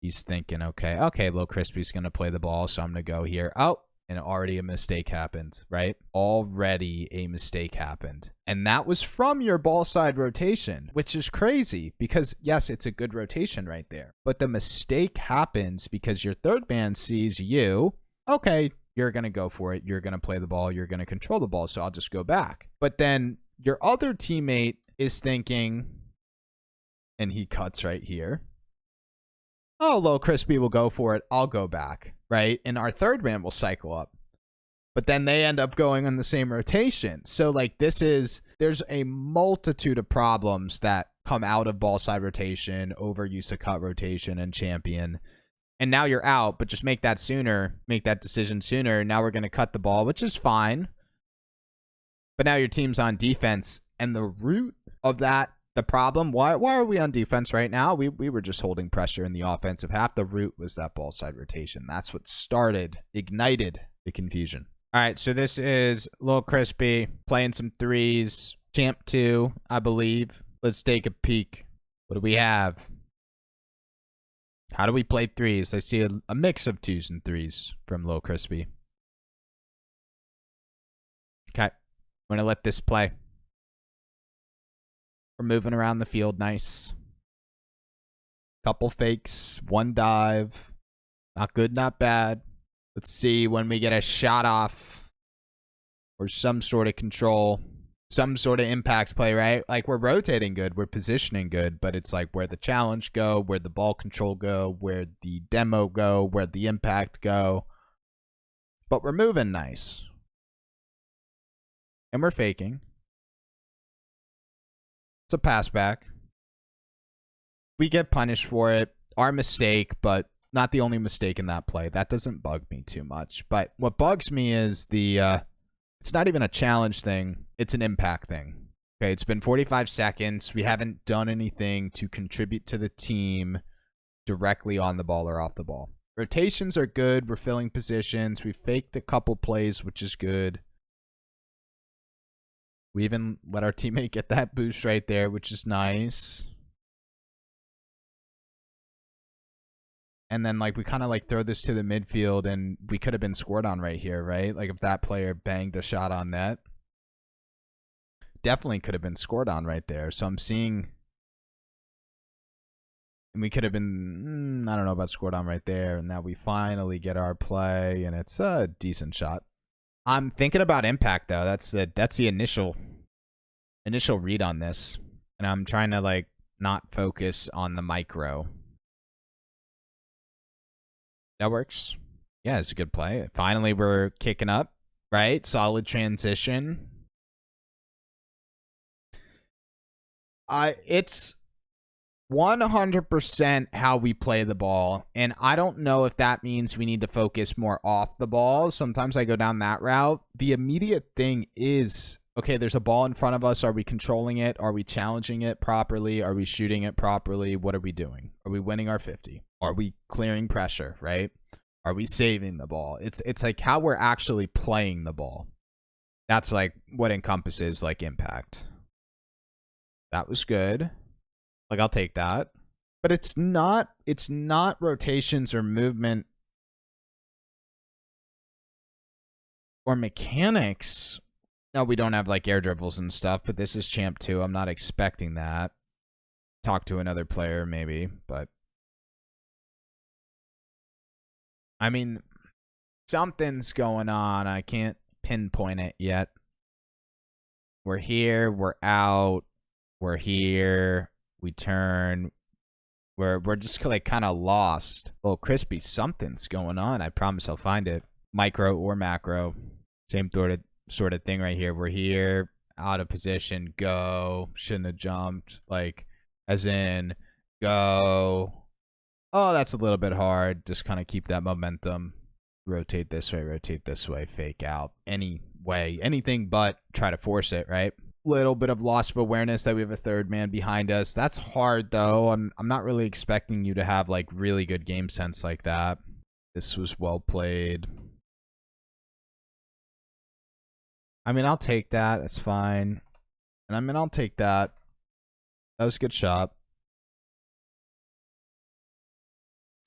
He's thinking, okay, Lil Crispy's going to play the ball, so I'm going to go here. Oh, and already a mistake happened, right? Already a mistake happened. And that was from your ball side rotation, which is crazy because, yes, it's a good rotation right there. But the mistake happens because your third man sees you. Okay, you're going to go for it. You're going to play the ball. You're going to control the ball, so I'll just go back. But then your other teammate is thinking, and he cuts right here. Oh, Lil Crispy will go for it. I'll go back, right? And our third man will cycle up. But then they end up going on the same rotation. So, like, there's a multitude of problems that come out of ball side rotation, overuse of cut rotation, and champion. And now you're out, but just make that decision sooner. Now we're going to cut the ball, which is fine. But now your team's on defense. And the root of that, the problem, why are we on defense right now? We were just holding pressure in the offensive half. The root was that ball side rotation. That's what ignited the confusion. All right, so this is Lil Crispy playing some threes. Champ 2, I believe. Let's take a peek. What do we have? How do we play threes? I see a mix of 2s and 3s from Lil Crispy. Okay, we're going to let this play. We're moving around the field nice. Couple fakes, one dive. Not good, not bad. Let's see when we get a shot off or some sort of control, some sort of impact play, right? Like, we're rotating good, we're positioning good, but it's like where the challenge go, where the ball control go, where the demo go, where the impact go. But we're moving nice. And we're faking. It's a pass back. We get punished for it. Our mistake, but not the only mistake in that play. That doesn't bug me too much. But what bugs me is it's not even a challenge thing. It's an impact thing. Okay, it's been 45 seconds. We haven't done anything to contribute to the team directly on the ball or off the ball. Rotations are good. We're filling positions. We faked a couple plays, which is good. We even let our teammate get that boost right there, which is nice. And then, like, we kind of, like, throw this to the midfield, and we could have been scored on right here, right? Like, if that player banged a shot on net, definitely could have been scored on right there. So I'm seeing... And we could have been... I don't know about scored on right there. And now we finally get our play, and it's a decent shot. I'm thinking about impact, though. That's the initial read on this. And I'm trying to, like, not focus on the micro. That works. Yeah, it's a good play. Finally, we're kicking up, right? Solid transition. It's 100% how we play the ball. And I don't know if that means we need to focus more off the ball. Sometimes I go down that route. The immediate thing is, okay, there's a ball in front of us. Are we controlling it? Are we challenging it properly? Are we shooting it properly? What are we doing? Are we winning our 50? Are we clearing pressure, right? Are we saving the ball? It's like how we're actually playing the ball. That's like what encompasses like impact. That was good. Like, I'll take that. But it's not rotations or movement or mechanics. No, we don't have like air dribbles and stuff, but this is Champ 2. I'm not expecting that. Talk to another player maybe, but I mean, something's going on. I can't pinpoint it yet. We're here, we're out, we're here. We turn. We're just like kind of lost. Oh, Crispy, something's going on. I promise I'll find it. Micro or macro. Same sort of thing right here. We're here, out of position, go. Shouldn't have jumped. Like, as in, go. Oh, that's a little bit hard. Just kind of keep that momentum. Rotate this way, fake out. Any way, anything but try to force it, right? Little bit of loss of awareness that we have a third man behind us. That's hard though. I'm not really expecting you to have like really good game sense like that. This was well played. I mean, I'll take that. That's fine. And I mean, I'll take that. That was a good shot.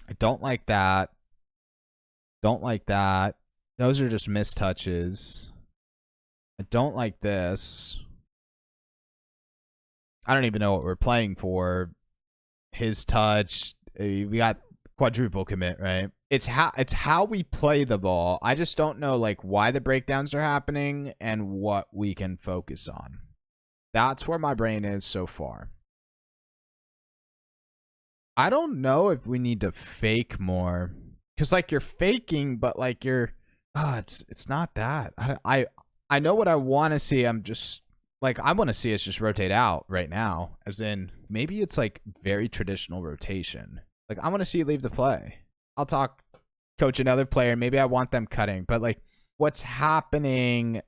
I don't like that. Don't like that. Those are just mistouches. I don't like this. I don't even know what we're playing for. His touch. We got quadruple commit, right? It's how we play the ball. I just don't know like why the breakdowns are happening and what we can focus on. That's where my brain is so far. I don't know if we need to fake more. Cause like you're faking, but like you're it's not that. I know what I want to see. I'm just like I want to see us just rotate out right now. As in maybe it's like very traditional rotation. Like I want to see you leave the play. I'll talk coach another player. Maybe I want them cutting, but like what's happening?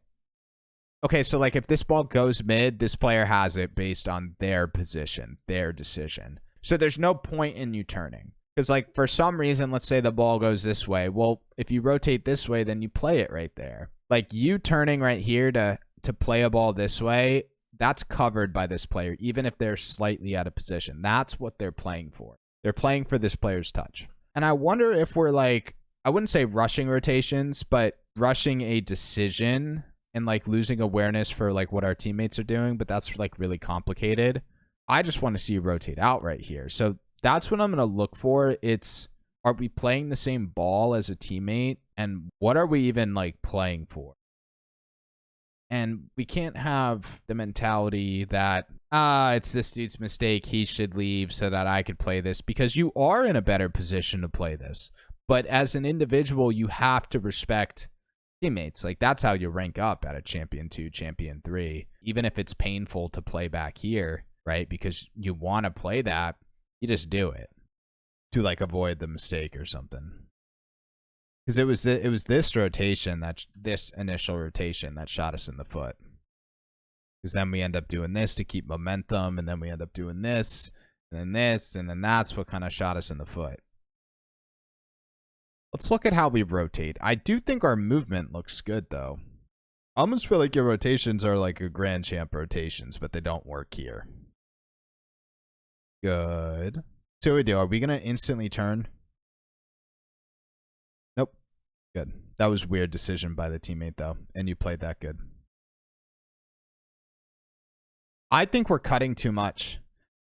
Okay, so like if this ball goes mid, this player has it based on their position, their decision. So there's no point in you turning. Because like for some reason, let's say the ball goes this way. Well, if you rotate this way, then you play it right there. Like you turning right here to play a ball this way, that's covered by this player, even if they're slightly out of position. That's what they're playing for. They're playing for this player's touch. And I wonder if we're like, I wouldn't say rushing rotations, but rushing a decision and like losing awareness for like what our teammates are doing, but that's like really complicated. I just want to see you rotate out right here. So that's what I'm going to look for. It's, are we playing the same ball as a teammate? And what are we even like playing for? And we can't have the mentality that, it's this dude's mistake, he should leave so that I could play this, because you are in a better position to play this. But as an individual, you have to respect teammates. Like that's how you rank up at a champion 2, champion 3, even if it's painful to play back here, right? Because you want to play that, you just do it to like avoid the mistake or something. Because it was this rotation, this initial rotation that shot us in the foot. Because then we end up doing this to keep momentum, and then we end up doing this, and then this, and then that's what kind of shot us in the foot. Let's look at how we rotate. I do think our movement looks good, though. I almost feel like your rotations are like your Grand Champ rotations, but they don't work here. Good. So what we do, are we going to instantly turn? Nope. Good. That was a weird decision by the teammate, though, and you played that good. I think we're cutting too much,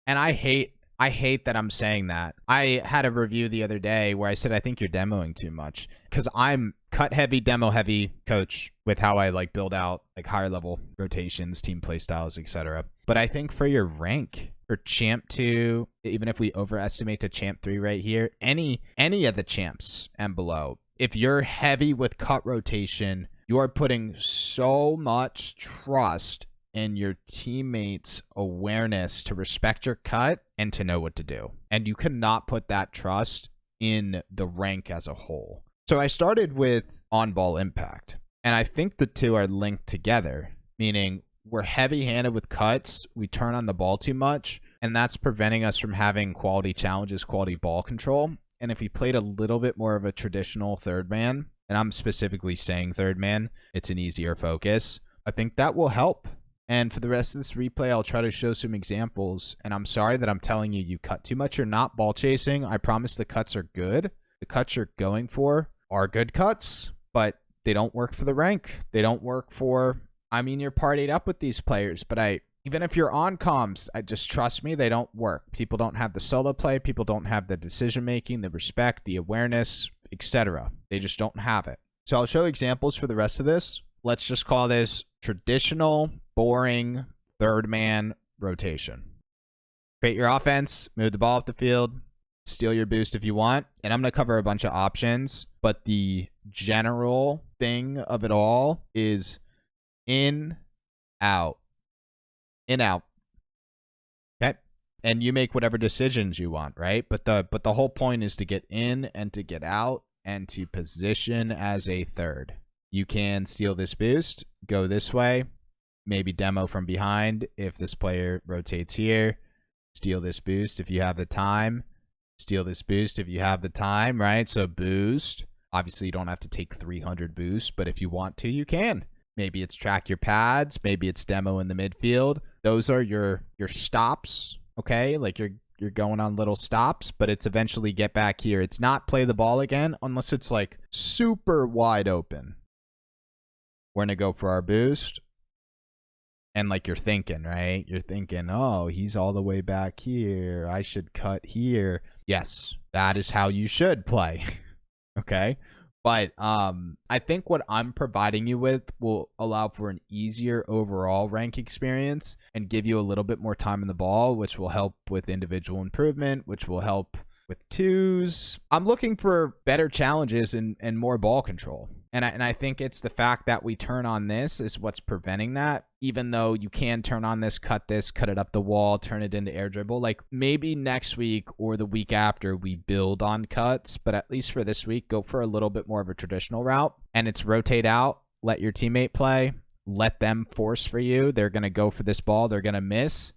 and I hate that I'm saying that. I had a review the other day where I said I think you're demoing too much, because I'm cut heavy, demo heavy coach with how I like build out like higher level rotations, team play styles, etc. But I think for your rank, for champ 2, even if we overestimate to champ 3 right here, any of the champs and below, if you're heavy with cut rotation, you are putting so much trust in your teammates' awareness to respect your cut and to know what to do. And you cannot put that trust in the rank as a whole. So I started with on-ball impact, and I think the two are linked together, meaning we're heavy-handed with cuts, we turn on the ball too much, and that's preventing us from having quality challenges, quality ball control. And if we played a little bit more of a traditional third man, and I'm specifically saying third man, it's an easier focus, I think that will help. And for the rest of this replay, I'll try to show some examples. And I'm sorry that I'm telling you cut too much. You're not ball chasing. I promise the cuts are good. The cuts you're going for are good cuts, but they don't work for the rank. They don't work for, I mean, you're partied up with these players, but even if you're on comms, just trust me, they don't work. People don't have the solo play. People don't have the decision making, the respect, the awareness, etc. They just don't have it. So I'll show examples for the rest of this. Let's just call this traditional, boring, third man rotation. Create your offense, move the ball up the field, steal your boost if you want. And I'm going to cover a bunch of options, but the general thing of it all is in, out, in, out. Okay. And you make whatever decisions you want, right? But the whole point is to get in and to get out and to position as a third. You can steal this boost, go this way, maybe demo from behind if this player rotates here, steal this boost if you have the time, steal this boost if you have the time, right? So boost. Obviously, you don't have to take 300 boosts, but if you want to, you can. Maybe it's track your pads, maybe it's demo in the midfield. Those are your stops, okay? Like your You're going on little stops, but it's eventually get back here. It's not play the ball again unless it's like super wide open. We're going to go for our boost. And like you're thinking, right? You're thinking, oh, he's all the way back here. I should cut here. Yes, that is how you should play. Okay. But I think what I'm providing you with will allow for an easier overall rank experience and give you a little bit more time in the ball, which will help with individual improvement, which will help with twos. I'm looking for better challenges and more ball control. And I think it's the fact that we turn on this is what's preventing that. Even though you can turn on this, cut it up the wall, turn it into air dribble. Like maybe next week or the week after we build on cuts, but at least for this week, go for a little bit more of a traditional route. And it's rotate out, let your teammate play, let them force for you. They're going to go for this ball. They're going to miss.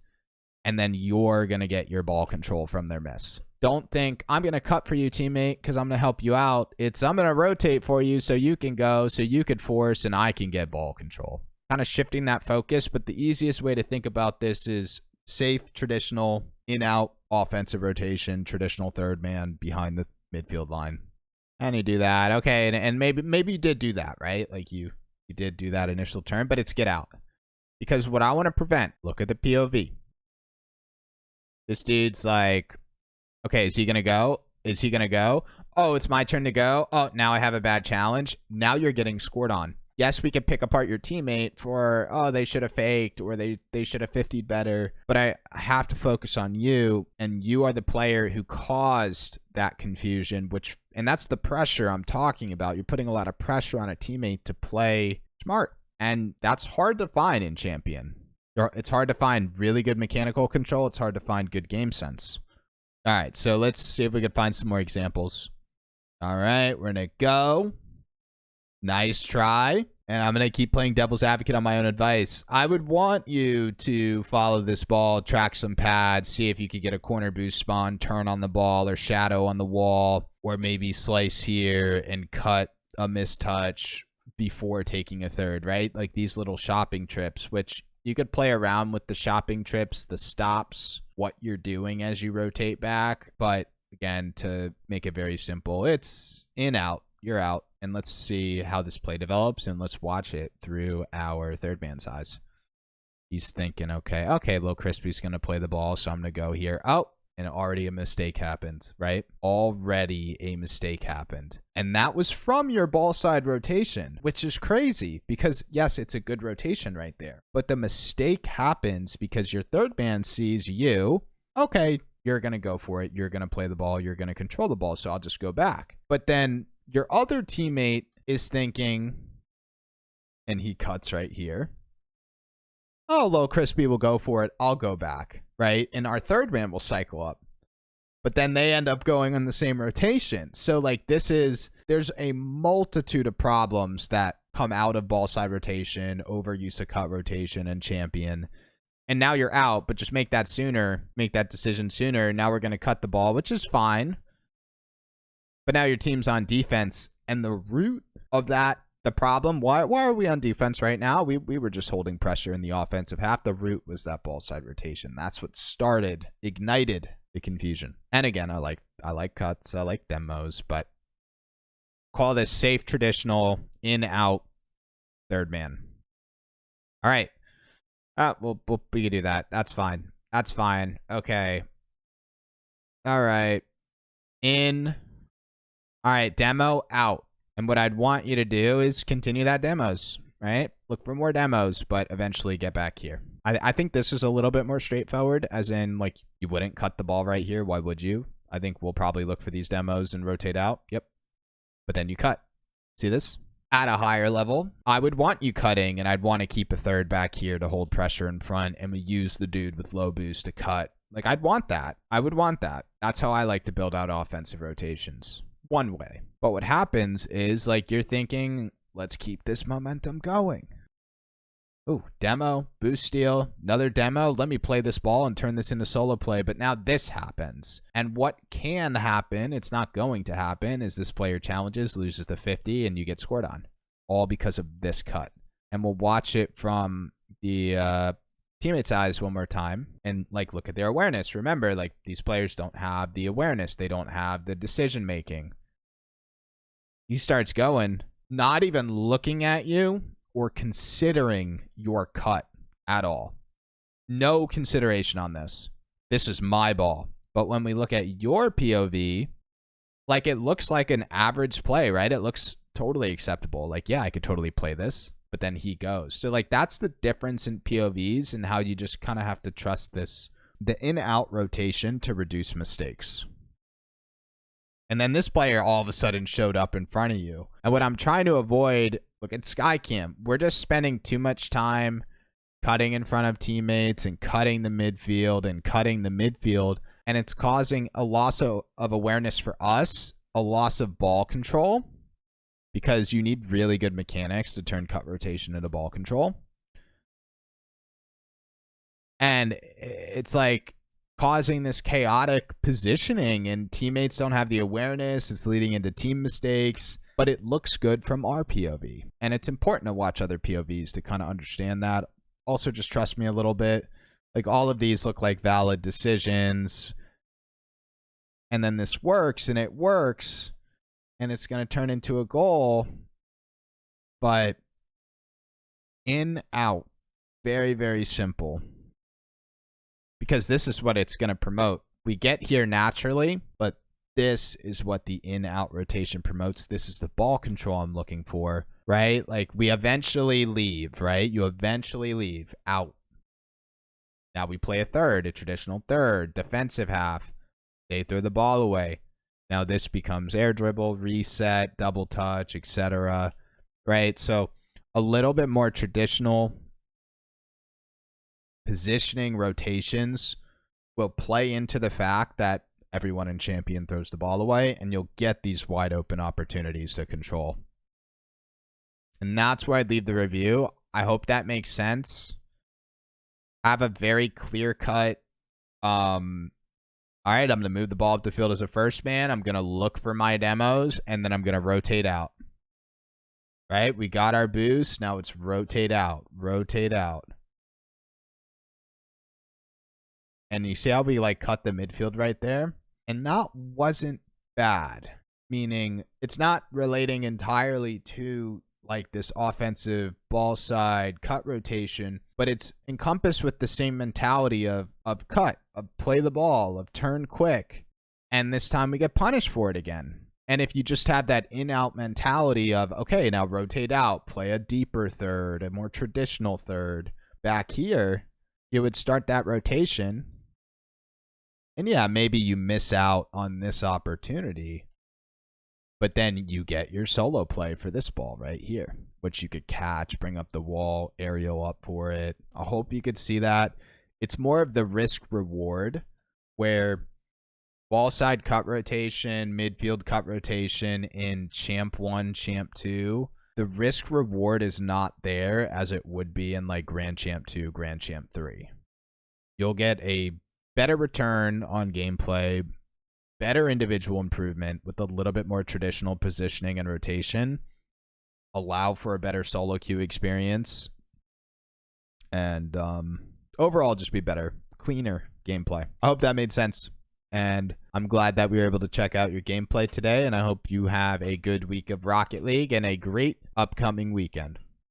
And then you're going to get your ball control from their miss. Don't think, I'm going to cut for you, teammate, because I'm going to help you out. It's, I'm going to rotate for you so you can go, so you could force, and I can get ball control. Kind of shifting that focus, but the easiest way to think about this is safe, traditional, in-out, offensive rotation, traditional third man behind the midfield line. And you do that. Okay, and maybe you did do that, right? Like you did do that initial turn, but it's get out. Because what I want to prevent, look at the POV. This dude's like, okay, is he going to go? Is he going to go? Oh, it's my turn to go. Oh, now I have a bad challenge. Now you're getting scored on. Yes, we could pick apart your teammate for, oh, they should have faked or they should have 50'd better. But I have to focus on you, and you are the player who caused that confusion, and that's the pressure I'm talking about. You're putting a lot of pressure on a teammate to play smart, and that's hard to find in Champion. It's hard to find really good mechanical control. It's hard to find good game sense. All right, so let's see if we can find some more examples. All right, we're going to go. Nice try. And I'm going to keep playing devil's advocate on my own advice. I would want you to follow this ball, track some pads, see if you could get a corner boost spawn, turn on the ball or shadow on the wall, or maybe slice here and cut a mistouch before taking a third, right? Like these little shopping trips, which you could play around with the shopping trips, the stops, what you're doing as you rotate back. But again, to make it very simple, it's in, out, you're out. And let's see how this play develops, and let's watch it through our third man's eyes. He's thinking, okay, Lil Crispy's going to play the ball, so I'm going to go here. Oh, and already a mistake happened, right? Already a mistake happened. And that was from your ball side rotation, which is crazy because, yes, it's a good rotation right there. But the mistake happens because your third man sees you. Okay, you're going to go for it. You're going to play the ball. You're going to control the ball, so I'll just go back. But then your other teammate is thinking, and he cuts right here. Oh, Lil Crispy will go for it. I'll go back, right? And our third man will cycle up. But then they end up going on the same rotation. So, like, there's a multitude of problems that come out of ball side rotation, overuse of cut rotation, and Champion. And now you're out, but just make that decision sooner. Now we're going to cut the ball, which is fine. But now your team's on defense, and the root of that, the problem, why are we on defense right now? We were just holding pressure in the offensive half. The root was that ball side rotation. That's what ignited the confusion. And again, I like cuts, I like demos, but call this safe, traditional, in, out, third man. All right. Well, we can do that. That's fine. That's fine. Okay. All right. In. All right, demo, out. And what I'd want you to do is continue that demos, right? Look for more demos, but eventually get back here. I think this is a little bit more straightforward, as in, like, you wouldn't cut the ball right here. Why would you? I think we'll probably look for these demos and rotate out. Yep. But then you cut. See this? At a higher level, I would want you cutting, and I'd want to keep a third back here to hold pressure in front, and we use the dude with low boost to cut. Like, I'd want that. I would want that. That's how I like to build out offensive rotations. One way. But what happens is, like, you're thinking, let's keep this momentum going. Ooh, demo, boost steal, another demo. Let me play this ball and turn this into solo play. But now this happens. And what can happen, it's not going to happen, is this player challenges, loses to 50, and you get scored on. All because of this cut. And we'll watch it from the teammate's eyes one more time and like look at their awareness. Remember, like these players don't have the awareness. They don't have the decision making. He starts going, not even looking at you or considering your cut at all. No consideration on this. This is my ball. But when we look at your POV, like it looks like an average play, right? It looks totally acceptable. Like, yeah, I could totally play this. But then he goes. So like that's the difference in POVs and how you just kind of have to trust this, the in-out rotation to reduce mistakes. And then this player all of a sudden showed up in front of you. And what I'm trying to avoid, look at Skycam. We're just spending too much time cutting in front of teammates and cutting the midfield and cutting the midfield. And it's causing a loss of awareness for us, a loss of ball control, because you need really good mechanics to turn cut rotation into ball control. And it's like causing this chaotic positioning, and teammates don't have the awareness. It's leading into team mistakes, but it looks good from our POV. And it's important to watch other POVs to kind of understand that. Also, just trust me a little bit. Like all of these look like valid decisions. And then this works, and it works, and it's going to turn into a goal. But in, out, very, very simple. Because this is what it's going to promote. We get here naturally, but this is what the in-out rotation promotes. This is the ball control I'm looking for, right? Like we eventually leave, right? You eventually leave out. Now we play a third, a traditional third, defensive half. They throw the ball away. Now this becomes air dribble, reset, double touch, etc. Right? So a little bit more traditional positioning rotations will play into the fact that everyone in champion throws the ball away, and you'll get these wide open opportunities to control. And that's where I'd leave the review. I hope that makes sense. I have a very clear cut. All right, I'm going to move the ball up the field as a first man. I'm going to look for my demos, and then I'm going to rotate out. Right? We got our boost. Now it's rotate out. Rotate out. And you see how we like cut the midfield right there? And that wasn't bad. Meaning it's not relating entirely to like this offensive ball side cut rotation, but it's encompassed with the same mentality of cut, of play the ball, of turn quick. And this time we get punished for it again. And if you just have that in-out mentality of, okay, now rotate out, play a deeper third, a more traditional third back here, you would start that rotation. And yeah, maybe you miss out on this opportunity, but then you get your solo play for this ball right here, which you could catch, bring up the wall, aerial up for it. I hope you could see that. It's more of the risk reward where ball side cut rotation, midfield cut rotation in Champ 1, Champ 2. The risk reward is not there as it would be in like Grand Champ 2, Grand Champ 3. You'll get a better return on gameplay, better individual improvement with a little bit more traditional positioning and rotation, allow for a better solo queue experience, and overall just be better, cleaner gameplay. I hope that made sense, and I'm glad that we were able to check out your gameplay today, and I hope you have a good week of Rocket League and a great upcoming weekend.